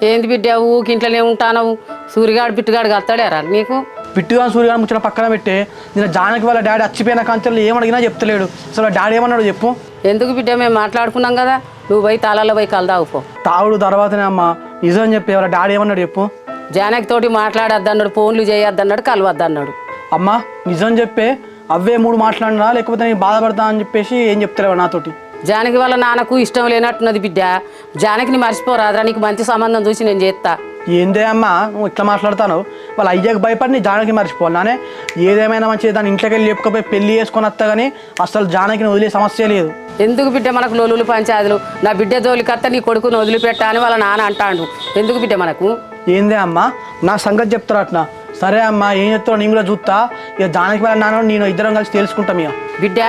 ఏంది బిడ్డ ఊకి ఇంట్లోనే ఉంటాను సూరిగాడు బిట్టుగాడు కత్తాడారా నీకు పిట్టుగా సూర్యగాడు ముచ్చట పక్కన పెట్టి నేను జానకి వాళ్ళ డాడీ చచ్చిపోయిన కాంచెలు ఏమడిగినా చెప్తలేడు. అసలు డాడీ ఏమన్నాడు చెప్పు. ఎందుకు బిడ్డ మేము మాట్లాడుకున్నాం కదా నువ్వు పోయి తాళాల్లో పోయి కలదావుపో. తాగుడు తర్వాతనే అమ్మ నిజం చెప్పి వాళ్ళ డాడీ ఏమన్నాడు చెప్పు. జానకి తోటి మాట్లాడొద్దన్నాడు, ఫోన్లు చేయొద్దన్నాడు, కలవద్దన్నాడు. అమ్మ నిజం చెప్పే అవే 3 మాట్లాడినా లేకపోతే నేను బాధపడతా అని చెప్పేసి ఏం చెప్తలేవు నాతోటి. జానకి వాళ్ళ నాన్నకు ఇష్టం లేనట్టున్నది బిడ్డ. జానకిని మర్చిపోరాదురా, నీకు మంచి సంబంధం చూసి నేను చేస్తా. ఏందే అమ్మ నువ్వు ఇట్లా మాట్లాడతాను. వాళ్ళ అయ్యకు భయపడి నీ జానకి మర్చిపోవాలనే. ఏదేమైనా మంచిది దాని ఇంట్లోకి వెళ్ళి చెప్పుకపోయి పెళ్లి చేసుకొని వస్తా కానీ అసలు జానకిని వదిలే సమస్య లేదు. ఎందుకు బిడ్డ మనకు లోలులు పంచాదులు? నా బిడ్డ జోలికత్త నీ కొడుకుని వదిలిపెట్టా అని వాళ్ళ నాన్న అంటాడు. ఎందుకు బిడ్డ మనకు? ఏందే అమ్మ నా సంగతి చెప్తారు అట్లా. సరే అమ్మ ఏం చెప్తావు నేను కూడా చూస్తా. ఇక జానకి వాళ్ళ నాన్న నేను ఇద్దరం కలిసి తెలుసుకుంటాం ఇక బిడ్డ.